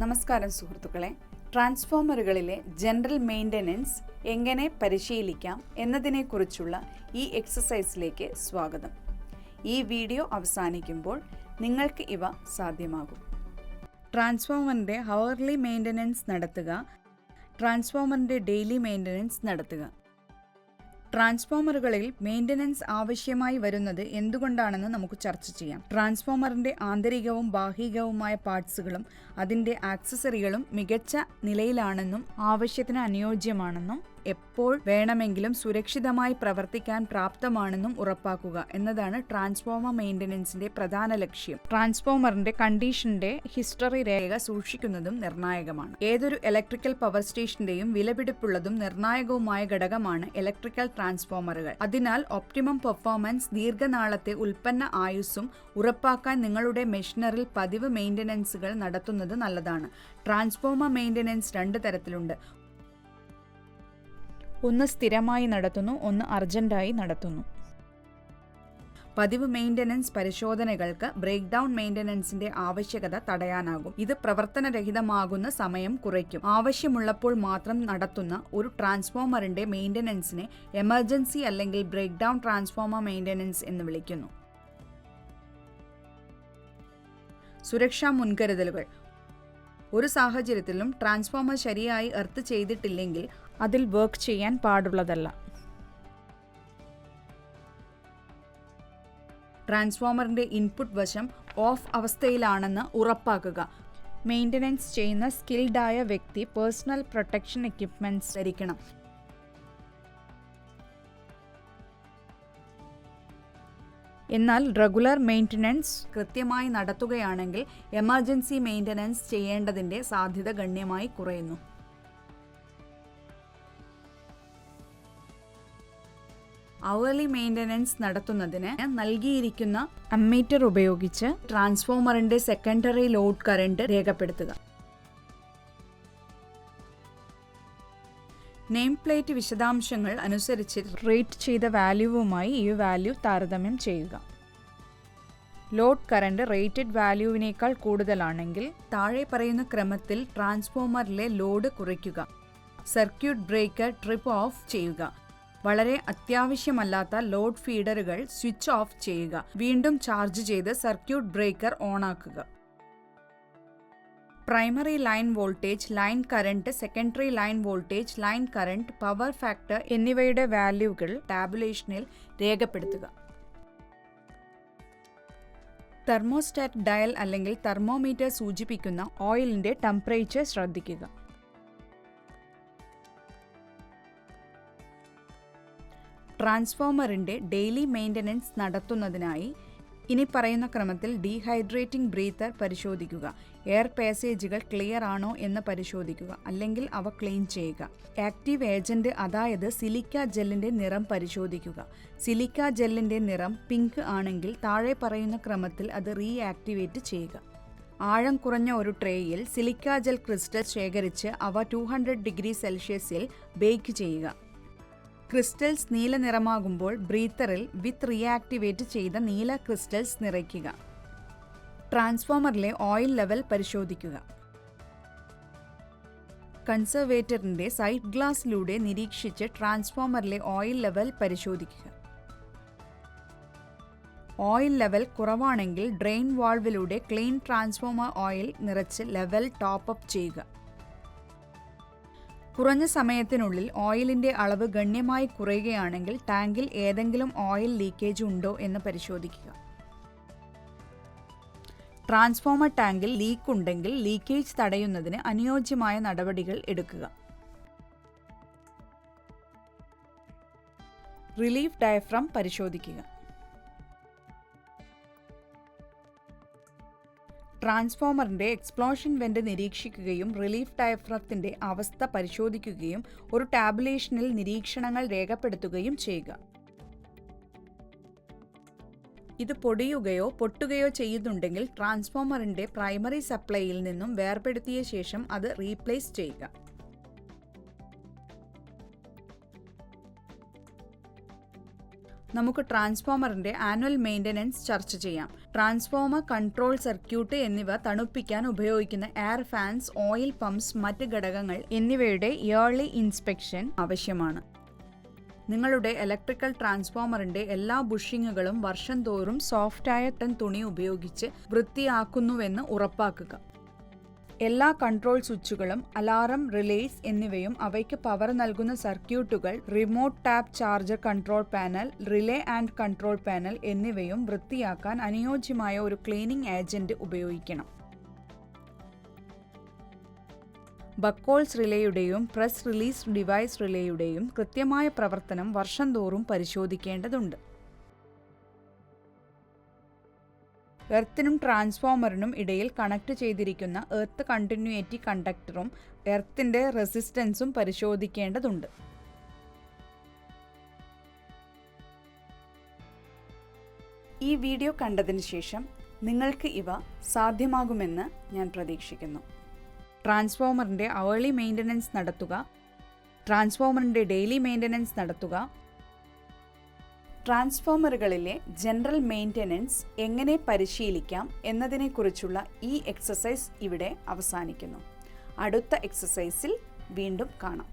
നമസ്കാരം സുഹൃത്തുക്കളെ, ട്രാൻസ്ഫോമറുകളിലെ general maintenance എങ്ങനെ പരിശീലിക്കാം എന്നതിനെക്കുറിച്ചുള്ള ഈ എക്സസൈസിലേക്ക് സ്വാഗതം. ഈ വീഡിയോ അവസാനിക്കുമ്പോൾ നിങ്ങൾക്ക് ഇവ സാധ്യമാകും. ട്രാൻസ്ഫോമറിൻ്റെ ഹവർലി മെയിൻ്റനൻസ് നടത്തുക, ട്രാൻസ്ഫോമറിൻ്റെ ഡെയിലി മെയിൻ്റനൻസ് നടത്തുക. ട്രാൻസ്ഫോമറുകളിൽ മെയിൻ്റനൻസ് ആവശ്യമായി വരുന്നത് എന്തുകൊണ്ടാണെന്ന് നമുക്ക് ചർച്ച ചെയ്യാം. ട്രാൻസ്ഫോമറിൻ്റെ ആന്തരികവും ബാഹ്യവുമായ പാർട്സുകളും അതിൻ്റെ ആക്സസറികളും മികച്ച നിലയിലാണെന്നും ആവശ്യത്തിന് അനുയോജ്യമാണെന്നും എപ്പോൾ വേണമെങ്കിലും സുരക്ഷിതമായി പ്രവർത്തിക്കാൻ പ്രാപ്തമാണെന്നും ഉറപ്പാക്കുക എന്നതാണ് ട്രാൻസ്ഫോമർ മെയിൻ്റനൻസിൻ്റെ പ്രധാന ലക്ഷ്യം. ട്രാൻസ്ഫോമറിൻ്റെ കണ്ടീഷൻ്റെ ഹിസ്റ്ററി രേഖ സൂക്ഷിക്കുന്നതും നിർണായകമാണ്. ഏതൊരു ഇലക്ട്രിക്കൽ പവർ സ്റ്റേഷൻ്റെയും വിലപിടിപ്പുള്ളതും നിർണായകവുമായ ഘടകമാണ് ഇലക്ട്രിക്കൽ ട്രാൻസ്ഫോമറുകൾ. അതിനാൽ ഒപ്റ്റിമം പെർഫോമൻസ്, ദീർഘനാളത്തെ ഉൽപ്പന്ന ആയുസ്സും ഉറപ്പാക്കാൻ നിങ്ങളുടെ മെഷീനറിൽ പതിവ് മെയിൻ്റനൻസുകൾ നടത്തുന്നത് നല്ലതാണ്. ട്രാൻസ്ഫോമർ മെയിൻ്റനൻസ് രണ്ട് തരത്തിലുണ്ട്. ഒന്ന് സ്ഥിരമായി നടത്തുന്നു, ഒന്ന് അർജന്റായി നടത്തുന്നു. പതിവ് മെയിൻ്റനൻസ് പരിശോധനകൾക്ക് ബ്രേക്ക് ഡൗൺ മെയിൻ്റനൻസിന്റെ ആവശ്യകത തടയാനാകും. ഇത് പ്രവർത്തനരഹിതമാകുന്ന സമയം കുറയ്ക്കും. ആവശ്യമുള്ളപ്പോൾ മാത്രം നടത്തുന്ന ഒരു ട്രാൻസ്ഫോമറിന്റെ മെയിൻ്റനൻസിനെ എമർജൻസി അല്ലെങ്കിൽ ബ്രേക്ക് ഡൗൺ ട്രാൻസ്ഫോമർ മെയിൻ്റനൻസ് എന്ന് വിളിക്കുന്നു. സുരക്ഷാ മുൻകരുതലുകൾ. ഒരു സാഹചര്യത്തിലും ട്രാൻസ്ഫോമർ ശരിയായി എർത്ത് ചെയ്തിട്ടില്ലെങ്കിൽ അതിൽ വർക്ക് ചെയ്യാൻ പാടുള്ളതല്ല. ട്രാൻസ്ഫോമറിന്റെ ഇൻപുട്ട് വശം ഓഫ് അവസ്ഥയിലാണെന്ന് ഉറപ്പാക്കുക. മെയിൻ്റനൻസ് ചെയ്യുന്ന സ്കിൽഡായ വ്യക്തി പേഴ്സണൽ പ്രൊട്ടക്ഷൻ എക്യുപ്മെന്റ്സ് ധരിക്കണം. എന്നാൽ റെഗുലർ മെയിൻ്റനൻസ് കൃത്യമായി നടത്തുകയാണെങ്കിൽ എമർജൻസി മെയിൻ്റനൻസ് ചെയ്യേണ്ടതിൻ്റെ സാധ്യത ഗണ്യമായി കുറയുന്നു. അവർലി മെയിൻ്റനൻസ് നടത്തുന്നതിന് നൽകിയിരിക്കുന്ന അമ്മീറ്റർ ഉപയോഗിച്ച് ട്രാൻസ്ഫോമറിന്റെ സെക്കൻഡറി ലോഡ് കറന്റ് രേഖപ്പെടുത്തുക. നെയിം പ്ലേറ്റ് വിശദാംശങ്ങൾ അനുസരിച്ച് റേറ്റ് ചെയ്ത വാല്യൂവുമായി ഈ വാല്യൂ താരതമ്യം ചെയ്യുക. ലോഡ് കറന്റ് റേറ്റഡ് വാല്യൂവിനേക്കാൾ കൂടുതലാണെങ്കിൽ താഴെ പറയുന്ന ക്രമത്തിൽ ട്രാൻസ്ഫോമറിലെ ലോഡ് കുറയ്ക്കുക. സർക്യൂട്ട് ബ്രേക്കർ ട്രിപ്പ് ഓഫ് ചെയ്യുക. വളരെ അത്യാവശ്യമല്ലാത്ത ലോഡ് ഫീഡറുകൾ സ്വിച്ച് ഓഫ് ചെയ്യുക. വീണ്ടും ചാർജ് ചെയ്ത് സർക്യൂട്ട് ബ്രേക്കർ ഓണാക്കുക. Primary line voltage, line current, secondary line voltage, line current, power factor എന്നിവയുടെ വാല്യൂകൾ ടാബുലേഷനിൽ രേഖപ്പെടുത്തുക. തെർമോസ്റ്റാറ്റ് ഡയൽ അല്ലെങ്കിൽ തെർമോമീറ്റർ സൂചിപ്പിക്കുന്ന ഓയിലിന്റെ ടെമ്പറേച്ചർ ശ്രദ്ധിക്കുക. ട്രാൻസ്ഫോമറിന്റെ ഡെയിലി മെയിൻ്റനൻസ് നടത്തുന്നതിനായി ഇനി പറയുന്ന ക്രമത്തിൽ ഡീഹൈഡ്രേറ്റിംഗ് ബ്രീത്തർ പരിശോധിക്കുക. എയർ പാസേജുകൾ ക്ലിയർ ആണോ എന്ന് പരിശോധിക്കുക, അല്ലെങ്കിൽ അവ ക്ലീൻ ചെയ്യുക. ആക്റ്റീവ് ഏജന്റ് അതായത് സിലിക്ക ജെല്ലിന്റെ നിറം പരിശോധിക്കുക. സിലിക്ക ജെല്ലിന്റെ നിറം പിങ്ക് ആണെങ്കിൽ താഴെ പറയുന്ന ക്രമത്തിൽ അത് റീആക്ടിവേറ്റ് ചെയ്യുക. ആഴം കുറഞ്ഞ ഒരു ട്രേയിൽ സിലിക്ക ജെൽ ക്രിസ്റ്റൽ ശേഖരിച്ച് അവ 200 ഡിഗ്രി സെൽഷ്യസിൽ ബേക്ക് ചെയ്യുക. ക്രിസ്റ്റൽസ് നീല നിറമാകുമ്പോൾ ബ്രീത്തറിൽ വിത്ത് റീആക്ടിവേറ്റ് ചെയ്ത നീല ക്രിസ്റ്റൽസ് നിറയ്ക്കുക. ട്രാൻസ്ഫോമറിലെ ഓയിൽ ലെവൽ പരിശോധിക്കുക. കൺസർവേറ്ററിന്റെ സൈഡ് ഗ്ലാസിലൂടെ നിരീക്ഷിച്ച് ട്രാൻസ്ഫോമറിലെ ഓയിൽ ലെവൽ പരിശോധിക്കുക. ഓയിൽ ലെവൽ കുറവാണെങ്കിൽ ഡ്രെയിൻ വാൾവിലൂടെ ക്ലീൻ ട്രാൻസ്ഫോമർ ഓയിൽ നിറച്ച് ലെവൽ ടോപ്പ് അപ്പ് ചെയ്യുക. കുറഞ്ഞ സമയത്തിനുള്ളിൽ ഓയിലിന്റെ അളവ് ഗണ്യമായി കുറയുകയാണെങ്കിൽ ടാങ്കിൽ ഏതെങ്കിലും ഓയിൽ ലീക്കേജ് ഉണ്ടോ എന്ന് പരിശോധിക്കുക. ട്രാൻസ്ഫോമർ ടാങ്കിൽ ലീക്ക് ഉണ്ടെങ്കിൽ ലീക്കേജ് തടയുന്നതിന് അനുയോജ്യമായ നടപടികൾ എടുക്കുക. റിലീഫ് ഡയഫ്രം പരിശോധിക്കുക. ട്രാൻസ്ഫോമറിന്റെ എക്സ്പ്ലോഷൻ വെന്റ് നിരീക്ഷിക്കുകയും റിലീഫ് ഡയഫ്രത്തിന്റെ അവസ്ഥ പരിശോധിക്കുകയും ഒരു ടാബുലേഷനിൽ നിരീക്ഷണങ്ങൾ രേഖപ്പെടുത്തുകയും ചെയ്യുക. ഇത് പൊടിയുകയോ പൊട്ടുകയോ ചെയ്യുന്നുണ്ടെങ്കിൽ ട്രാൻസ്ഫോമറിന്റെ പ്രൈമറി സപ്ലൈയിൽ നിന്നും വേർപെടുത്തിയ ശേഷം അത് റീപ്ലേസ് ചെയ്യുക. നമുക്ക് ട്രാൻസ്ഫോമറിന്റെ ആനുവൽ മെയിൻ്റനൻസ് ചർച്ച ചെയ്യാം. ട്രാൻസ്ഫോമർ, കൺട്രോൾ സർക്യൂട്ട് എന്നിവ തണുപ്പിക്കാൻ ഉപയോഗിക്കുന്ന എയർ ഫാൻസ്, ഓയിൽ പമ്പ്സ്, മറ്റ് ഘടകങ്ങൾ എന്നിവയുടെ ഇയർലി ഇൻസ്പെക്ഷൻ ആവശ്യമാണ്. നിങ്ങളുടെ ഇലക്ട്രിക്കൽ ട്രാൻസ്ഫോമറിന്റെ എല്ലാ ബുഷിങ്ങുകളും വർഷം തോറും സോഫ്റ്റായ തുണി ഉപയോഗിച്ച് വൃത്തിയാക്കുന്നുവെന്ന് ഉറപ്പാക്കുക. എല്ലാ കൺട്രോൾ സ്വിച്ചുകളും, അലാറം, റിലേസ് എന്നിവയും അവയ്ക്ക് പവർ നൽകുന്ന സർക്യൂട്ടുകൾ, remote tap charger control panel, relay and control panel എന്നിവയും വൃത്തിയാക്കാൻ അനുയോജ്യമായ ഒരു ക്ലീനിംഗ് ഏജന്റ് ഉപയോഗിക്കണം. ബക്കോൾസ് റിലേയുടെയും പ്രസ് റിലീസ് ഡിവൈസ് റിലേയുടെയും കൃത്യമായ പ്രവർത്തനം വർഷം തോറും പരിശോധിക്കേണ്ടതുണ്ട്. എർത്തിനും ട്രാൻസ്ഫോമറിനും ഇടയിൽ കണക്ട് ചെയ്തിരിക്കുന്ന എർത്ത് കണ്ടിന്യൂറ്റി കണ്ടക്ടറും എർത്തിന്റെ റെസിസ്റ്റൻസും പരിശോധിക്കേണ്ടതുണ്ട്. ഈ വീഡിയോ കണ്ടതിന് ശേഷം നിങ്ങൾക്ക് ഇവ സാധ്യമാകുമെന്ന് ഞാൻ പ്രതീക്ഷിക്കുന്നു. ട്രാൻസ്ഫോമറിൻ്റെ അവേർലി മെയിൻ്റനൻസ് നടത്തുക, ട്രാൻസ്ഫോമറിൻ്റെ ഡെയിലി മെയിൻ്റനൻസ് നടത്തുക, ട്രാൻസ്ഫോമറുകളിലെ ജനറൽ മെയിൻ്റനൻസ് എങ്ങനെ പരിശീലിക്കാം എന്നതിനെക്കുറിച്ചുള്ള ഈ എക്സസൈസ് ഇവിടെ അവസാനിക്കുന്നു. അടുത്ത എക്സസൈസിൽ വീണ്ടും കാണാം.